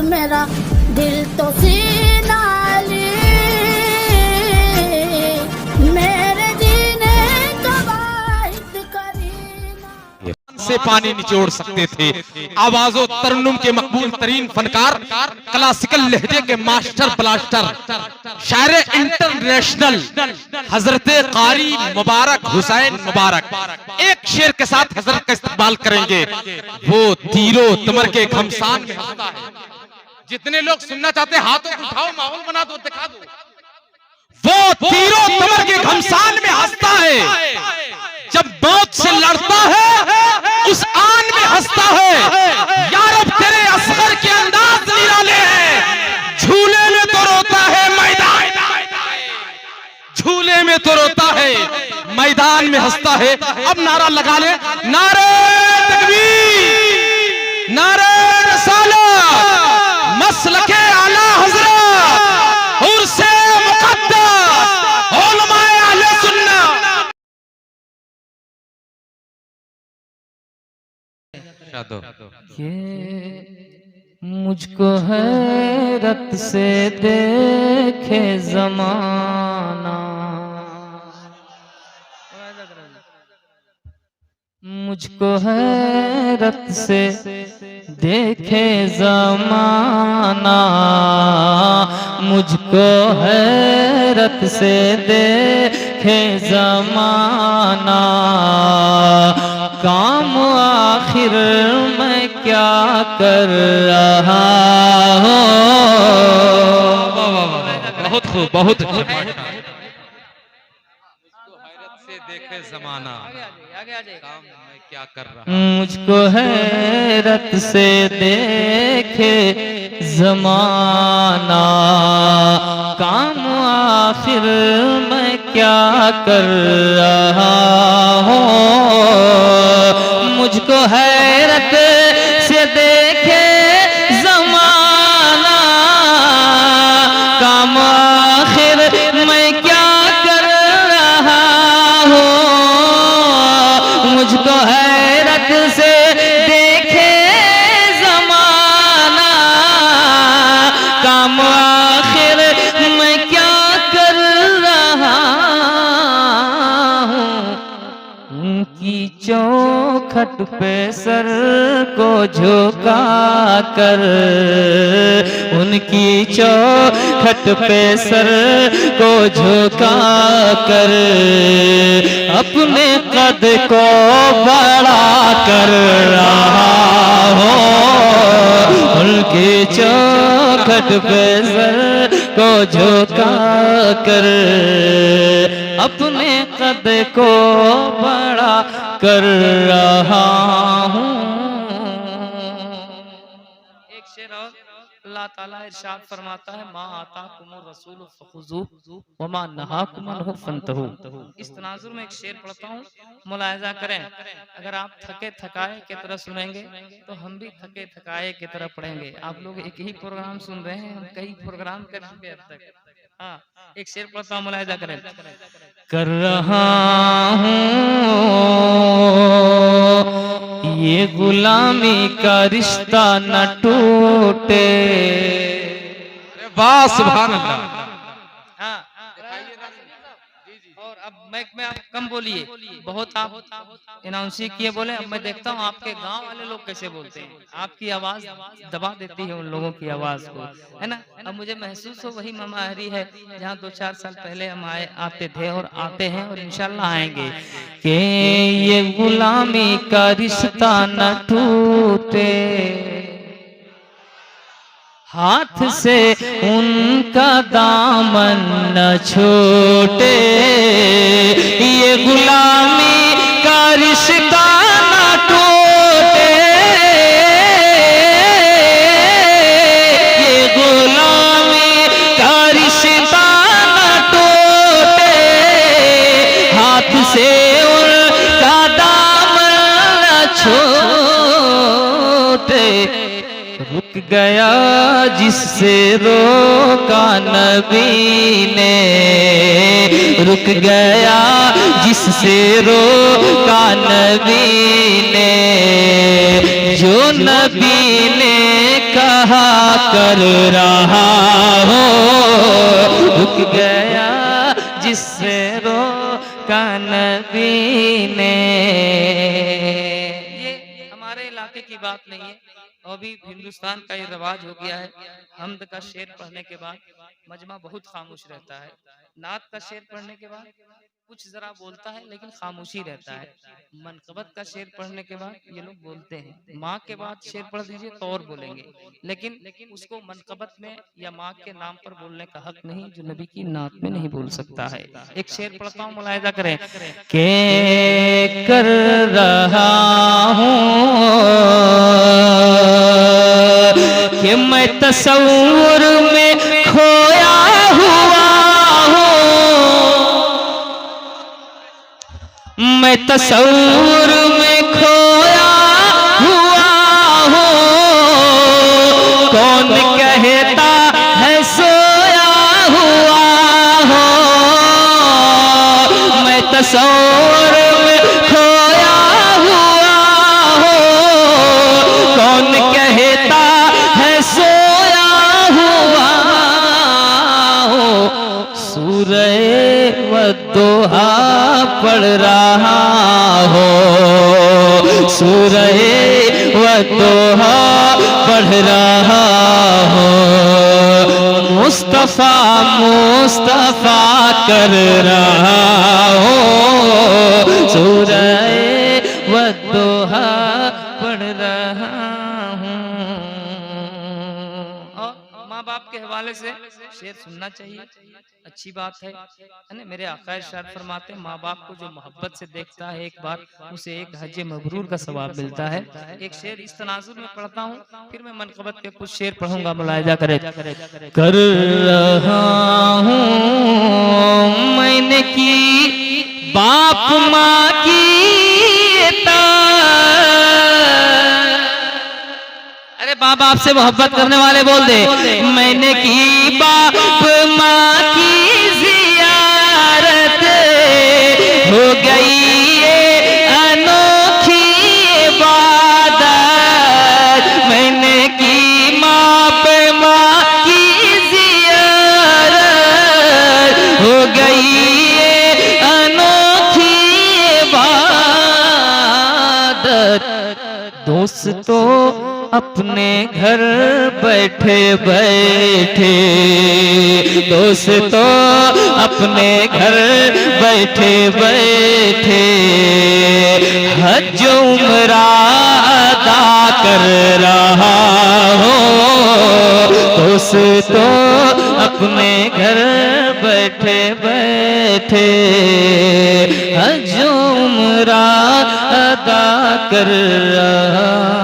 मेरा दिल तो सीना ली, मेरे जीने का वाहिद करीना। से पानी निचोड़ सकते थे। आवाजों तरन्नुम के मकबूल तरीन फनकार, क्लासिकल लहजे के मास्टर ब्लास्टर, शायर इंटरनेशनल हजरत कारी मुबारक हुसैन मुबारक एक शेर के साथ हजरत का इस्तेमाल करेंगे। वो तीरों तमर के घमसान में हंसता है। जितने लोग सुनना चाहते हैं हाथों को उठाओ, माहौल बना दो, दिखा दो। वो तीरों तमर के घमसान में हंसता है, जब मौत से लड़ता है उस आन में हंसता है। यार अब तेरे असगर के अंदाज निराले हैं, झूले में तो रोता है मैदान, झूले में तो रोता है मैदान में हंसता है। अब नारा लगा ले, नारे तकबीर, नारे रिसालत, मसलके आला हजरत, उर्से मुक़द्दस, उलमाए अहले सुन्नत। ये मुझको हैरत से देखे ज़माना, मुझको हैरत से देखे ज़माना, मुझको हैरत से देखे ज़माना। काम आखिर मैं क्या कर रहा हूँ। बहुत खूब, बहुत खूब। देखे जमाना, काम मैं क्या कर रहा हूँ। मुझको हैरत से देखे ज़माना, काम आखिर मैं क्या कर रहा हूँ। मुझको हैरत से देखे ज़माना, काम आखिर मैं क्या कर रहा हूँ। मुझको हैरत से देखे ज़माना, काम आखिर मैं क्या कर रहा हूँ। उनकी चौखट पे सर को झुका कर, उनकी चौखट पे सर को झुका कर, अपने कद को बड़ा कर रहा हूँ। उनकी चौखट पे सर को झुका कर, अपने कद को बड़ा कर रहा हूँ। एक शेर और अल्लाह ताला इरशाद फरमाता है, मा आताकुमुर रसूल फखुज़ू व मा नहाकुम अन्हु फंतहू। इस तनाजुर में एक शेर पढ़ता हूँ, मुलाहिजा करें। अगर आप थके थकाए की तरह सुनेंगे तो हम भी थके थकाए की तरह पढ़ेंगे। आप लोग एक ही प्रोग्राम सुन रहे हैं, हम कई प्रोग्राम कर चुके अब तक। हाँ, एक शेर पढ़ता हूँ, मुलाहिजा करें। कर रहा हूँ ये गुलामी का रिश्ता न टूटे। वाह सुभान अल्लाह। हाँ, और अब माइक में आप कम बोलिए, बहुत आप अनाउंसिंग किए बोले। अब मैं देखता हूँ आपके गांव वाले लोग कैसे बोलते हैं। आपकी आवाज दबा देती है उन लोगों की आवाज को, है ना। अब मुझे महसूस हो वही ममाहरी है जहाँ 2-4 साल पहले हम आते थे और आते हैं और इंशाल्लाह आएंगे। कि ये गुलामी का रिश्ता न टूटे, हाथ से उनका दामन न छूटे। ये गुलामी का रिश्ता न टूटे, ये गुलामी का रिश्ता न टूटे, हाथ से उनका दामन न छूटे। रुक गया जिससे रोका नबी ने, रुक गया जिससे रोका नबी ने, जो नबी ने कहा कर रहा हो, रुक गया जिससे रोका नबी ने। ये हमारे इलाके की बात नहीं है, अभी हिंदुस्तान का ये रिवाज हो गया है। हम्द का शेर पढ़ने के बाद मजमा बहुत खामोश रहता है, नात का शेर पढ़ने के बाद कुछ जरा बोलता है लेकिन खामोशी रहता है। मनकबत का शेर पढ़ने के बाद ये लोग बोलते हैं। माँ के बाद शेर पढ़ दीजिए तो और बोलेंगे, लेकिन उसको मनकबत में या माँ के नाम पर बोलने का हक नहीं, जो नबी की नात में नहीं बोल सकता है। एक शेर पढ़ता हूँ, मुलाहिजा करें। के कर रहा हूँ कि मैं तसव्वुर में खोया हुआ हूँ, मैं तसव्वुर में खोया हुआ हूँ, कौन कहता है सोया हुआ हूँ, मैं तसव्वुर में खोया हुआ हूँ, कौन कहता है सोया हुआ हूँ, सूरह वद्दुहा पढ़ रहा हो, सूरह वद्दुहा पढ़ रहा हो, मुस्तफा मुस्तफा कर रहा हो, सूरह वद्दुहा पढ़ रहा हूँ। और माँ बाप के हवाले से शेर सुनना चाहिए, अच्छी बात है ना। मेरे आका इरशाद फरमाते हैं, माँ बाप को जो मोहब्बत से देखता है एक बार, उसे एक हज मबरूर का सवाब मिलता है। एक शेर इस तनाजुर में पढ़ता हूँ, फिर मैं मनकबत के कुछ शेर पढ़ूंगा, मुलाहिजा करें। कर रहा हूँ मैंने की बाप माँ की माँ बाप से मोहब्बत करने वाले बोल दे, मैंने की बाप माँ की जियारत, हो गई ये अनोखी इबादत, मैंने की बाप माँ की जियारत, हो गई ये अनोखी इबादत। दोस्तों अपने घर बैठे बैठे, दोस्तों अपने घर बैठे बैठे, हज उम्रा अदा कर रहा हो, दोस्तों अपने घर बैठे बैठे, हज उम्रा अदा कर रहा